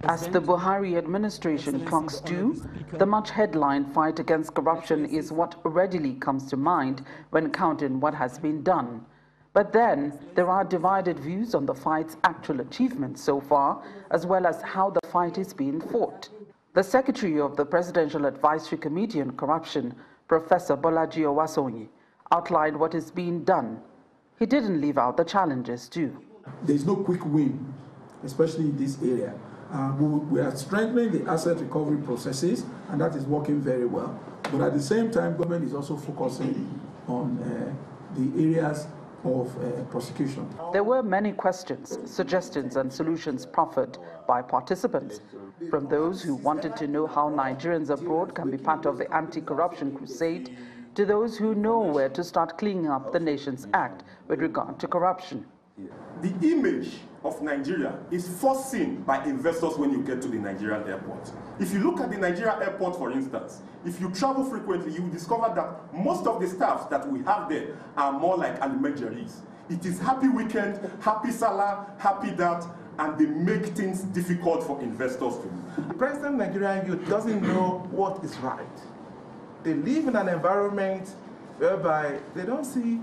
As the Buhari administration clocks due, the much headline fight against corruption is what readily comes to mind when counting what has been done. But then, there are divided views on the fight's actual achievements so far, as well as how the fight is being fought. The Secretary of the Presidential Advisory Committee on Corruption, Professor Bolaji Owasonyi, outlined what is being done. He didn't leave out the challenges too. There is no quick win, especially in this area. We are strengthening the asset recovery processes, and that is working very well. But at the same time, government is also focusing on the areas of prosecution. There were many questions, suggestions and solutions proffered by participants, from those who wanted to know how Nigerians abroad can be part of the anti-corruption crusade, to those who know where to start cleaning up the nation's act with regard to corruption. The image of Nigeria is first seen by investors when you get to the Nigerian airport. If you look at the Nigerian airport, for instance, if you travel frequently, you will discover that most of the staffs that we have there are more like animajaries. It is happy weekend, happy Salah, happy that, and they make things difficult for investors to do. The present Nigerian youth doesn't know what is right. They live in an environment whereby they don't see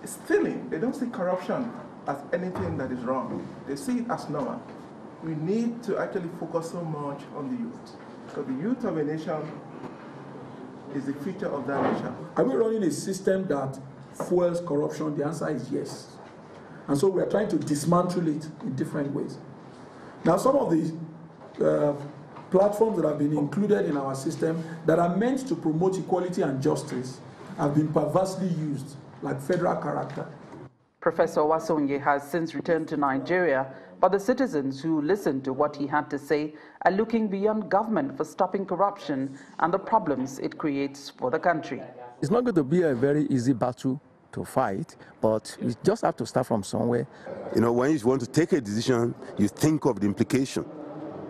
stealing, they don't see corruption as anything that is wrong. They see it as normal. We need to actually focus so much on the youth, because the youth of a nation is the future of that nation. Are we running a system that fuels corruption? The answer is yes. And so we are trying to dismantle it in different ways. Now, some of the platforms that have been included in our system that are meant to promote equality and justice have been perversely used, like federal character. Professor Owasonyi has since returned to Nigeria, but the citizens who listened to what he had to say are looking beyond government for stopping corruption and the problems it creates for the country. It's not going to be a very easy battle to fight, but we just have to start from somewhere. You know, when you want to take a decision, you think of the implication,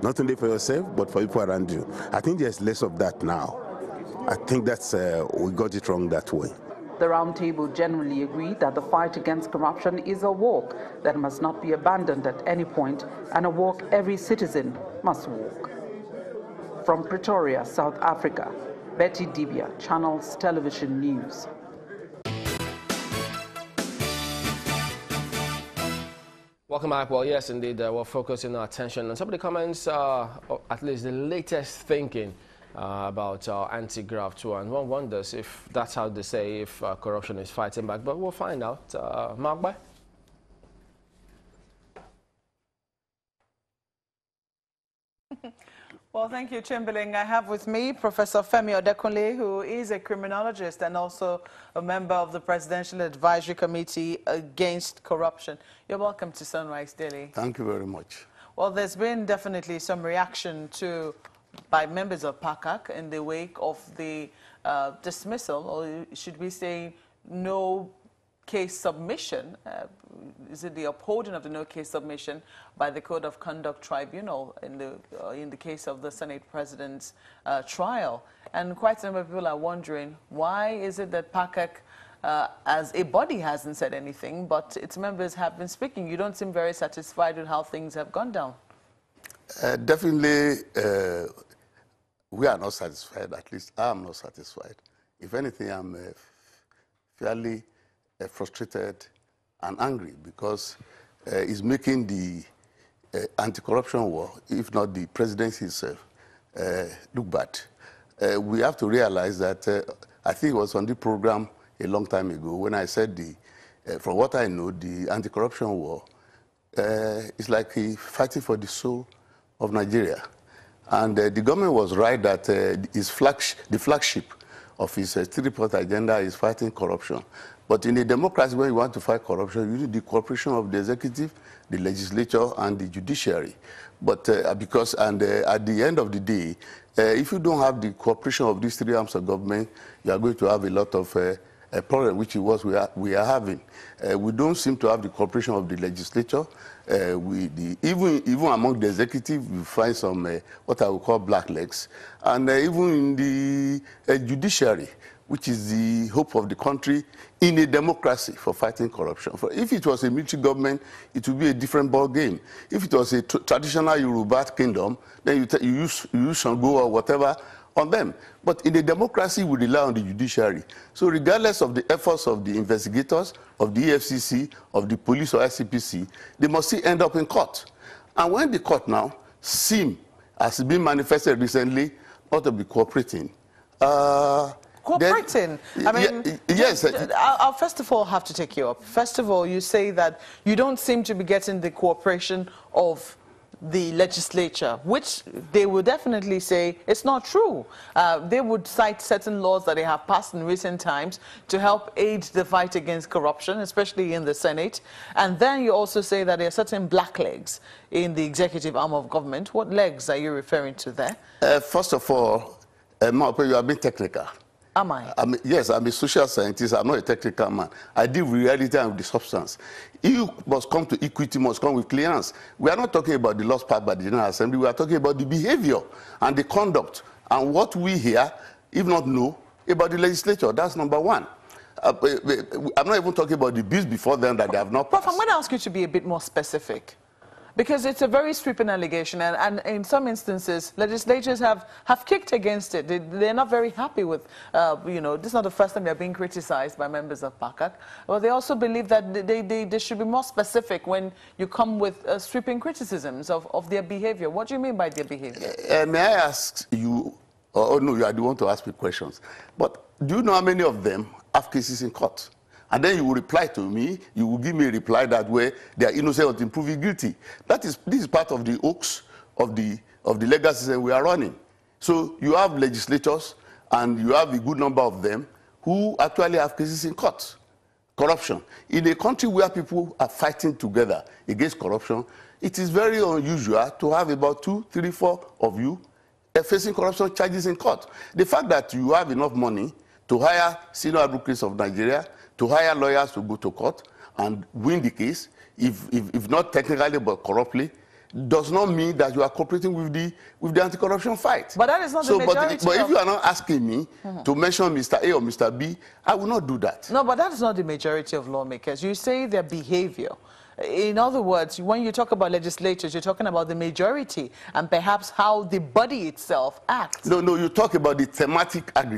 not only for yourself, but for people around you. I think there's less of that now. I think that's, we got it wrong that way. The roundtable generally agreed that the fight against corruption is a walk that must not be abandoned at any point, and a walk every citizen must walk. From Pretoria, South Africa, Betty Dibia, Channels Television News. Welcome back. Well, yes, indeed, we're focusing our attention on some of the comments, at least the latest thinking about anti-graft too, and one wonders if that's how they say if corruption is fighting back, but we'll find out. Mark Bay? Well, thank you, Chamberlain. I have with me Professor Femi Odekunle, who is a criminologist and also a member of the Presidential Advisory Committee Against Corruption. You're welcome to Sunrise Daily. Thank you very much. Well, there's been definitely some reaction by members of PACAC in the wake of the dismissal, or should we say no case submission, is it the upholding of the no case submission by the Code of Conduct Tribunal in the case of the Senate President's trial? And quite a number of people are wondering, why is it that PACAC as a body hasn't said anything, but its members have been speaking? You don't seem very satisfied with how things have gone down. Definitely, we are not satisfied. At least I am not satisfied. If anything, I'm fairly frustrated and angry, because it's making the anti-corruption war, if not the presidency itself, look bad. We have to realize that, I think it was on the program a long time ago when I said, from what I know, the anti-corruption war is like fighting for the soul of Nigeria. And the government was right that the flagship of his three-point agenda is fighting corruption. But in a democracy, when you want to fight corruption, you need the cooperation of the executive, the legislature, and the judiciary. But at the end of the day, if you don't have the cooperation of these three arms of government, you are going to have a lot of problem, which is what we are having. We don't seem to have the cooperation of the legislature. Even among the executive, we find some what I would call black legs, and even in the judiciary, which is the hope of the country in a democracy for fighting corruption. If it was a military government, it would be a different ball game. If it was a traditional Yoruba kingdom, then you use Shango or whatever on them. But in a democracy, we rely on the judiciary. So regardless of the efforts of the investigators, of the EFCC, of the police or ICPC, they must still end up in court. And when the court now seem, as it's been manifested recently, not to be cooperating, cooperating. I mean, yes. I'll first of all have to take you up. First of all, you say that you don't seem to be getting the cooperation of the legislature, which they will definitely say it's not true. They would cite certain laws that they have passed in recent times to help aid the fight against corruption, especially in the Senate. And then you also say that there are certain black legs in the executive arm of government. What legs are you referring to there? First of all, you have been technical. Am I? Yes, I'm a social scientist. I'm not a technical man. I deal with reality and with the substance. You must come to equity, must come with clearance. We are not talking about the laws passed by the General Assembly. We are talking about the behavior and the conduct and what we hear, if not know, about the legislature. That's number one. I'm not even talking about the bills before then that they have not passed. Prof, I'm going to ask you to be a bit more specific, because it's a very sweeping allegation, and in some instances, legislatures have kicked against it. They're not very happy with, you know, this is not the first time they're being criticized by members of PACAC, but they also believe that they should be more specific when you come with sweeping criticisms of their behavior. What do you mean by their behavior? May I ask you, oh no, you are the one to ask me questions, but do you know how many of them have cases in court? And then you will reply to me, you will give me a reply that way they are innocent until proven guilty. This is part of the hoax of the legal system we are running. So you have legislators, and you have a good number of them who actually have cases in court. Corruption. In a country where people are fighting together against corruption, it is very unusual to have about 2, 3, 4 of you facing corruption charges in court. The fact that you have enough money to hire senior advocates of Nigeria, to hire lawyers to go to court and win the case, if not technically but corruptly, does not mean that you are cooperating with the anti-corruption fight. But that is not the majority. But if you are not asking me to mention Mr. A or Mr. B, I will not do that. No, but that is not the majority of lawmakers. You say their behavior. In other words, when you talk about legislatures, you're talking about the majority and perhaps how the body itself acts. No, you talk about the thematic aggregate.